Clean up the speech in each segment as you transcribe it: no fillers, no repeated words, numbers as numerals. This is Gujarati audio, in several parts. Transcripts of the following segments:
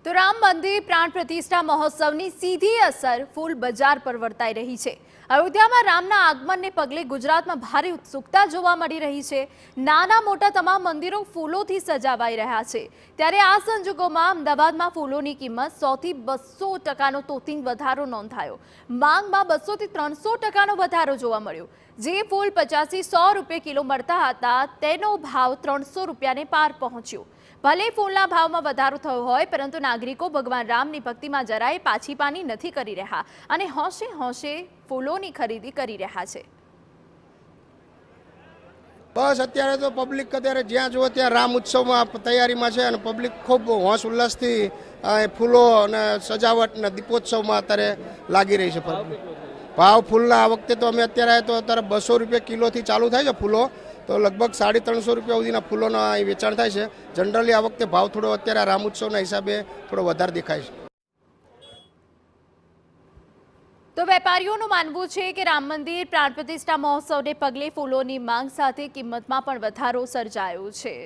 તો રામ મંદિર પ્રાણ પ્રતિષ્ઠા મહોત્સવની સીધી અસર ફૂલ બજાર પર વર્તાઈ રહી છે। અયોધ્યામાં રામના આગમનને પગલે ગુજરાતમાં ભારે ઉત્સુકતા જોવા મળી રહી છે। નાના મોટા તમામ મંદિરો ફૂલોથી સજાવાઈ રહ્યા છે। ત્યારે આ સંજોગોમાં અમદાવાદમાં ફૂલોની કિંમત 100 થી 200% તોતિંગ વધારો નોંધાયો। માંગમાં 200 થી 300% વધારો જોવા મળ્યો। જે ફૂલ 50 થી 100 રૂપિયા કિલો મળતા હતા તેનો ભાવ 300 રૂપિયાને પાર પહોંચ્યો। ભલે ફૂલના ભાવમાં વધારો થયો હોય પરંતુ નાગરિકો ભગવાન રામની ભક્તિમાં જરાય પાછી પાની નથી કરી રહ્યા અને હોંશે હોંશે ફૂલોની ખરીદી કરી રહ્યા છે। બસ અત્યારે તો પબ્લિક અત્યારે જ્યાં જુઓ ત્યાં રામ ઉત્સવમાં તૈયારીમાં છે અને પબ્લિક ખૂબ હોશ ઉલ્લાસથી ફૂલો અને સજાવટ અને દીપોત્સવમાં અત્યારે લાગી રહી છે। ભાવ ફૂલના આ વખતે તો અમે અત્યારે 200 રૂપિયા કિલોથી ચાલુ થાય છે ફૂલો, તો લગભગ 350 રૂપિયા સુધીના ફૂલોના અહીં વેચાણ થાય છે। જનરલી આ વખતે ભાવ થોડો અત્યારે રામ ઉત્સવના હિસાબે થોડો વધારે દેખાય છે। તો વેપારીઓનું માનવું છે કે રામ મંદિર પ્રાણ પ્રતિષ્ઠા મહોત્સવને પગલે ફૂલોની માંગ સાથે કિંમતમાં પણ વધારો સર્જાયો છે।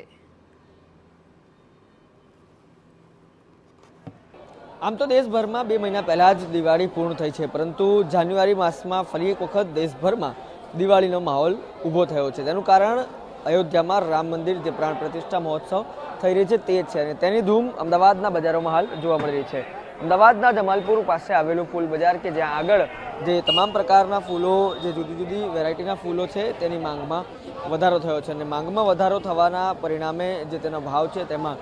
આમ તો દેશભરમાં 2 મહિના પહેલા જ દિવાળી પૂર્ણ થઈ છે, પરંતુ જાન્યુઆરી માસમાં ફરી એક વખત દેશભરમાં દિવાળીનો માહોલ ઊભો થયો છે। તેનું કારણ અયોધ્યામાં રામ મંદિર જે પ્રાણ પ્રતિષ્ઠા મહોત્સવ થઈ રહી છે તે છે અને તેની ધૂમ અમદાવાદના બજારોમાં હાલ જોવા મળી રહી છે। અમદાવાદના જમાલપુર પાસે આવેલું ફૂલ બજાર કે જ્યાં આગળ જે તમામ પ્રકારના ફૂલો, જે જુદી જુદી વેરાયટીના ફૂલો છે તેની માંગમાં વધારો થયો છે અને માંગમાં વધારો થવાના પરિણામે જે તેનો ભાવ છે તેમાં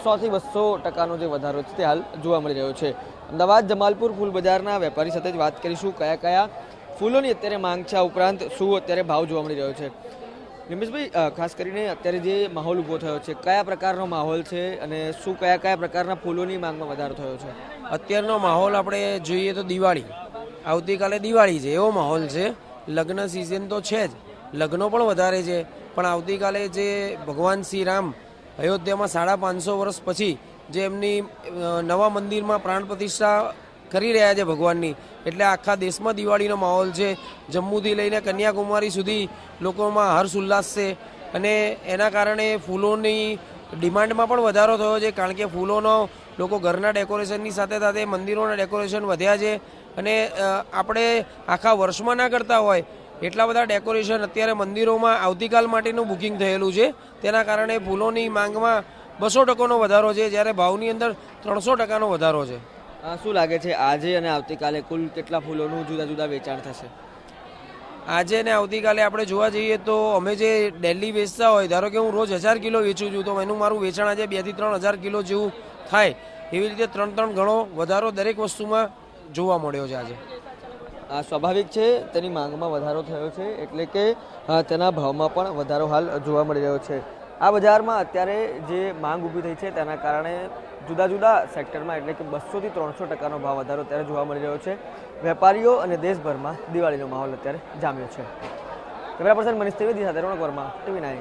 100 થી 200% જે વધારો છે તે હાલ જોવા મળી રહ્યો છે। અમદાવાદ જમાલપુર ફૂલ બજારના વેપારી સાથે જ વાત કરીશું કયા કયા ફૂલોની અત્યારે માંગ છે, આ ઉપરાંત શું અત્યારે ભાવ જોવા મળી રહ્યો છે। નિમેશભાઈ, ખાસ કરીને અત્યારે જે માહોલ ઊભો થયો છે કયા પ્રકારનો માહોલ છે અને શું કયા કયા પ્રકારના ફૂલોની માંગમાં વધારો થયો છે? અત્યારનો માહોલ આપણે જોઈએ તો દિવાળી, આવતીકાલે દિવાળી છે એવો માહોલ છે। લગ્ન સિઝન તો છે જ, લગ્નો પણ વધારે છે, પણ આવતીકાલે જે ભગવાન શ્રી રામ અયોધ્યામાં 550 વર્ષ પછી જે એમની નવા મંદિરમાં પ્રાણ પ્રતિષ્ઠા કરી રહ્યા છે ભગવાનની, એટલે આખા દેશમાં દિવાળીનો માહોલ છે। જમ્મુથી લઈને કન્યાકુમારી સુધી લોકોમાં હર્ષ ઉલ્લાસ છે અને એના કારણે ફૂલોની ડિમાન્ડમાં પણ વધારો થયો છે, કારણ કે ફૂલોનો લોકો ઘરના ડેકોરેશનની સાથે સાથે મંદિરોના ડેકોરેશન વધ્યા છે અને આપણે આખા વર્ષમાં ના કરતા હોય એટલા બધા ડેકોરેશન અત્યારે મંદિરોમાં આવતીકાલ માટેનું બુકિંગ થયેલું છે। તેના કારણે ફૂલોની માંગમાં 200%નો વધારો છે, જ્યારે ભાવની અંદર 300%નો વધારો છે। શું લાગે છે આજે અને આવતીકાલે કુલ કેટલા ફૂલોનું જુદા જુદા વેચાણ થશે? આજે ને આવતીકાલે આપણે જોવા જઈએ તો અમે જે ડેલી વેચતા હોય, ધારો કે હું રોજ 1000 કિલો વેચું છું, તો એનું મારું વેચાણ આજે 2 થી 3000 કિલો જેવું થાય। એવી રીતે 3 ગણો વધારો દરેક વસ્તુમાં જોવા મળ્યો છે આજે। આ સ્વાભાવિક છે, તેની માંગમાં વધારો થયો છે એટલે કે તેના ભાવમાં પણ વધારો હાલ જોવા મળી રહ્યો છે। આ બજારમાં અત્યારે જે માંગ ઊભી થઈ છે તેના કારણે જુદા જુદા સેક્ટરમાં એટલે કે 200 થી 300%નો ભાવ વધારો અત્યારે જોવા મળી રહ્યો છે। વેપારીઓ અને દેશભરમાં દિવાળીનો માહોલ અત્યારે જામ્યો છે। કેમેરા પર્સન મનીષ ત્રિવેદી સાથે રોનક વર્મા, TV9।